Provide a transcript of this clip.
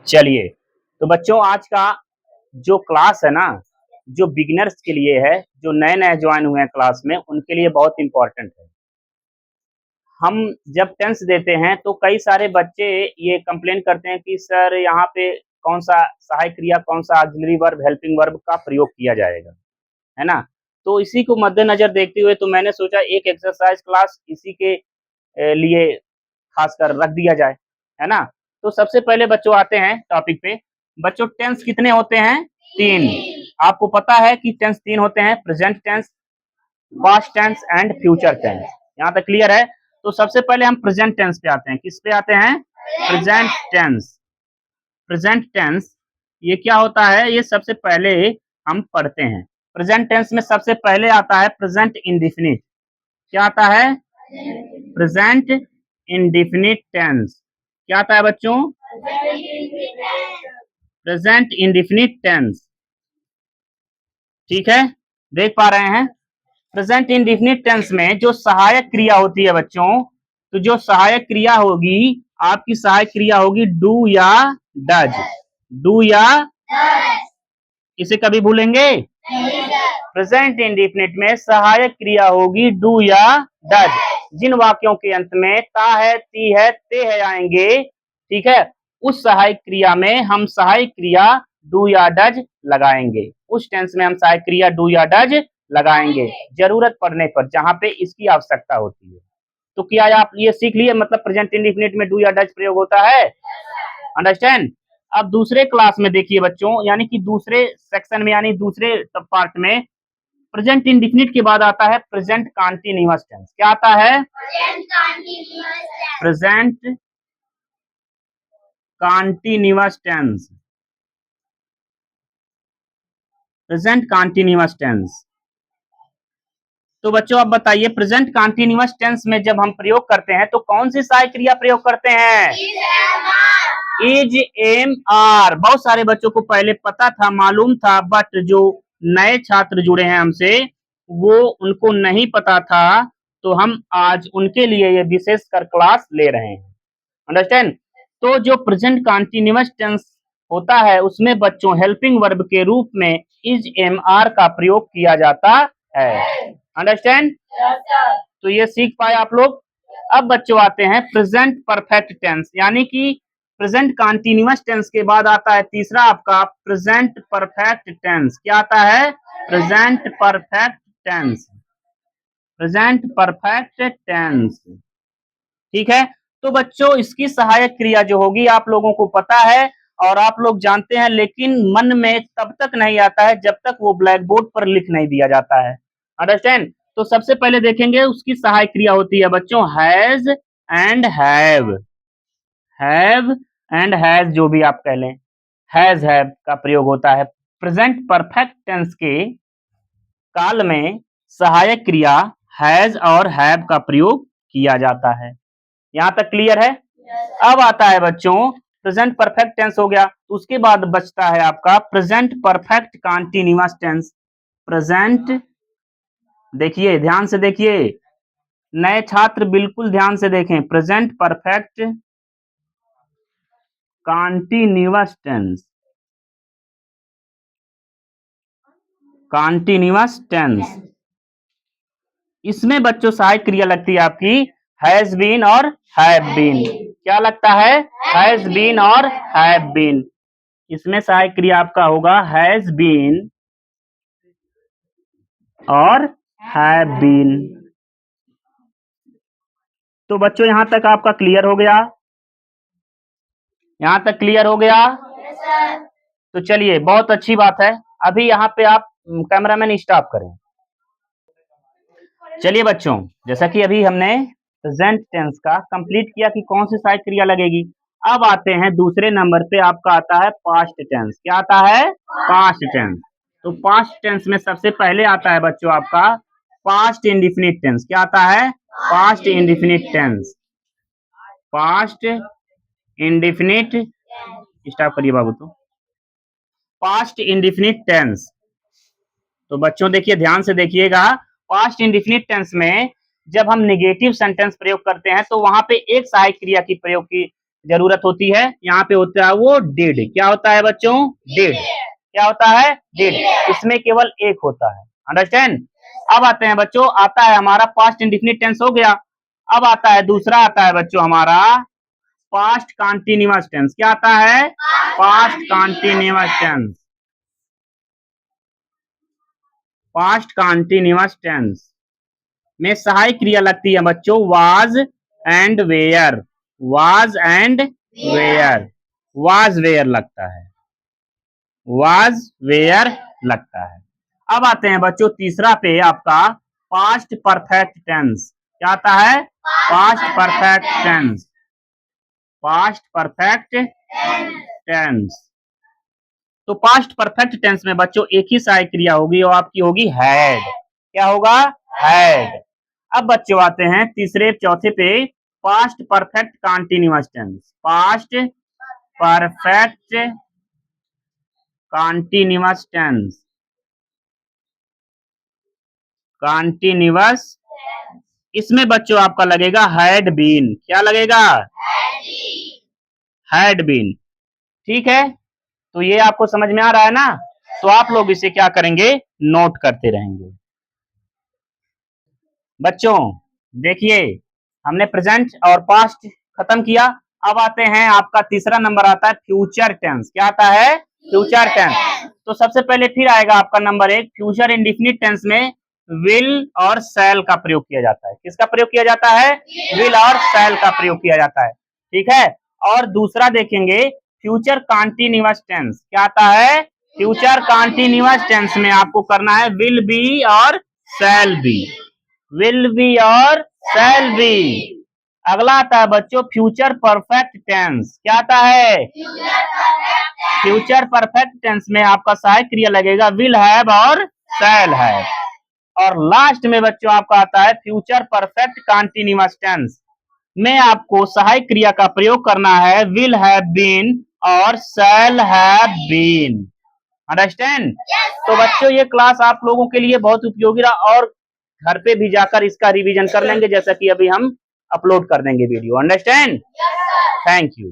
चलिए, तो बच्चों आज का जो क्लास है ना, जो बिगिनर्स के लिए है, जो नए-नए जॉइन हुए हैं क्लास में, उनके लिए बहुत इम्पोर्टेंट है। हम जब टेंस देते हैं तो कई सारे बच्चे ये कंप्लेन करते हैं कि सर यहाँ पे कौन-सा सहायक क्रिया, कौन-सा ऑक्सिलरी वर्ब, हेल्पिंग वर्ब का प्रयोग किया जाएगा, है ना? तो इसी को मद्देनज़र देखते हुए तो मैंने सोचा एक एक्सरसाइज़ क्लास इसी के लिए खासकर रख दिया जाए, है ना? तो सबसे पहले बच्चों आते हैं टॉपिक पे। बच्चों टेंस कितने होते हैं? 3। आपको पता है कि टेंस 3 होते हैं, present tense, past tense and future tense. यहाँ तक क्लियर है? तो सबसे पहले हम प्रेजेंट टेंस पे आते हैं। किस पे आते हैं? Present tense. प्रेजेंट टेंस ये क्या होता है? ये सबसे पहले हम पढ़ते हैं। प्रेजेंट टेंस में सबसे पहले आता है प्रेजेंट इंडेफिनिट। क्या आता है? Present indefinite tense. क्या आता है बच्चों? Present indefinite tense. ठीक है, देख पा रहे हैं? प्रेजेंट इंडेफिनिट टेंस में जो सहायक क्रिया होती है बच्चों, तो जो सहायक क्रिया होगी, आपकी सहायक क्रिया होगी डू या डज। डू या इसे कभी भूलेंगे? प्रेजेंट इंडेफिनिट में सहायक क्रिया होगी डू या डज। जिन वाक्यों के अंत में ता है, ती है, ते है आएंगे, ठीक है, उस सहायक क्रिया में हम सहायक क्रिया डू या डज लगाएंगे। उस टेंस में हम सहायक क्रिया डू या डज लगाएंगे जरूरत पड़ने पर, जहां पे इसकी आवश्यकता होती है। तो क्या आप ये सीख लिए, मतलब प्रेजेंट इंडेफिनिट में डू या डज प्रयोग होता है? अंडरस्टैंड? अब दूसरे क्लास में देखिए बच्चों, यानी कि दूसरे सेक्शन में, यानी दूसरे पार्ट में प्रेजेंट इंडेफिनिट के बाद आता है प्रेजेंट कॉन्टिन्यूअस टेंस। क्या आता है? Present continuous tense. Present continuous tense. तो बच्चों आप बताइए, प्रेजेंट कॉन्टिन्यूअस टेंस में जब हम प्रयोग करते हैं तो कौन सी सहायक क्रिया प्रयोग करते हैं? Is, am, are. बहुत सारे बच्चों को पहले पता था, मालूम था, बट जो नए छात्र जुड़े हैं हमसे, वो उनको नहीं पता था, तो हम आज उनके लिए ये विशेष कर क्लास ले रहे हैं। अंडरस्टैंड? तो जो प्रेजेंट कॉन्टिन्यूअस टेंस होता है उसमें बच्चों हेल्पिंग वर्ब के रूप में इज, एम, आर का प्रयोग किया जाता है। अंडरस्टैंड? तो ये सीख पाए आप लोग। अब बच्चों आते हैं प्रेजेंट परफेक्ट टेंस, यानी कि प्रेजेंट कॉन्टिन्यूअस टेंस के बाद आता है तीसरा आपका प्रेजेंट परफेक्ट टेंस। क्या आता है? Present perfect tense. Present perfect tense. ठीक है, तो बच्चों इसकी सहायक क्रिया जो होगी आप लोगों को पता है और आप लोग जानते हैं, लेकिन मन में तब तक नहीं आता है जब तक वो ब्लैक बोर्ड पर लिख नहीं दिया जाता है। अंडरस्टैंड? तो सबसे पहले देखेंगे उसकी सहायक क्रिया होती है बच्चों has and have. Have and has, जो भी आप कह लें, हैज हैव का प्रयोग होता है। प्रेजेंट परफेक्ट टेंस के काल में सहायक क्रिया हैज और हैव का प्रयोग किया जाता है। यहां तक क्लियर है? अब आता है बच्चों प्रेजेंट परफेक्ट टेंस हो गया, उसके बाद बचता है आपका present perfect continuous tense. Present, देखिए ध्यान से देखिए, नए छात्र बिल्कुल ध्यान से देखें, present perfect continuous tense. Continuous tense, इसमें बच्चों सहायक क्रिया लगती है आपकी हैज बीन और हैव बीन। क्या लगता है? हैज बीन और हैव बीन। इसमें सहायक क्रिया आपका होगा हैज बीन और हैव बीन। तो बच्चों यहां तक आपका क्लियर हो गया? यहां तक क्लियर हो गया? तो चलिए बहुत अच्छी बात है। अभी यहाँ पे आप कैमरामैन स्टॉप करें। चलिए बच्चों, जैसा कि अभी हमने प्रेजेंट टेंस का कंप्लीट किया कि कौन सी सहायक क्रिया लगेगी, अब आते हैं दूसरे नंबर पे आपका आता है पास्ट टेंस। क्या आता है? Past tense. तो पास्ट टेंस में सबसे पहले आता है बच्चों आपका पास्ट इंडेफिनिट टेंस। क्या आता है? Past indefinite tense. Past indefinite, stop करिए बाबू। तो पास्ट इंडेफिनिट टेंस, तो बच्चों देखिए ध्यान से देखिएगा, पास्ट इंडेफिनिट टेंस में जब हम नेगेटिव सेंटेंस प्रयोग करते हैं तो वहां पे एक सहायक क्रिया की प्रयोग की जरूरत होती है, यहाँ पे होता है वो डिड। क्या होता है बच्चों? डिड। क्या होता है? डिड। इसमें केवल एक होता है। अंडरस्टैंड? अब आते हैं बच्चों, आता है हमारा पास्ट इंडेफिनिट टेंस हो गया। अब आता है दूसरा, आता है बच्चों हमारा पास्ट कॉन्टिन्यूअस टेंस। क्या आता है? Past continuous tense. Past continuous tense में सहायक क्रिया लगती है बच्चों was and were. Was and were. Was were लगता है। वाज वेयर लगता है। अब आते हैं बच्चों तीसरा पे, आपका पास्ट परफेक्ट टेंस। क्या आता है? Past perfect tense. Past perfect tense. तो पास्ट परफेक्ट टेंस में बच्चों एक ही सहायक क्रिया होगी और आपकी होगी हैड। क्या होगा? हैड। अब बच्चों आते हैं तीसरे चौथे पे, past perfect continuous tense. Past perfect continuous tense. Continuous, इसमें बच्चों आपका लगेगा हैड बीन। क्या लगेगा? Had been. ठीक है, तो ये आपको समझ में आ रहा है ना? तो आप लोग इसे क्या करेंगे? नोट करते रहेंगे। बच्चों देखिए, हमने प्रेजेंट और पास्ट खत्म किया। अब आते हैं, आपका तीसरा नंबर आता है फ्यूचर टेंस। क्या आता है? Future tense. तो सबसे पहले फिर आएगा आपका नंबर एक, फ्यूचर इंडेफिनिट टेंस में विल और शैल का प्रयोग किया जाता है। किसका प्रयोग किया जाता है? विल और शैल का प्रयोग किया जाता है। ठीक है। और दूसरा देखेंगे फ्यूचर कॉन्टिन्यूअस टेंस। क्या आता है? फ्यूचर कॉन्टिन्यूअस टेंस में आपको करना है विल बी और शैल बी। विल बी और शैल बी। अगला आता है बच्चों फ्यूचर परफेक्ट टेंस। क्या आता है? फ्यूचर परफेक्ट टेंस में आपका सहायक क्रिया लगेगा विल हैव और शैल हैव। और लास्ट में बच्चों आपका आता है फ्यूचर परफेक्ट कॉन्टिन्यूअस टेंस में आपको सहायक क्रिया का प्रयोग करना है विल हैव बीन और शैल हैव बीन। अंडरस्टैंड? तो बच्चों ये क्लास आप लोगों के लिए बहुत उपयोगी रहा और घर पे भी जाकर इसका रिवीजन कर लेंगे, जैसा कि अभी हम अपलोड कर देंगे वीडियो। अंडरस्टैंड? Thank you.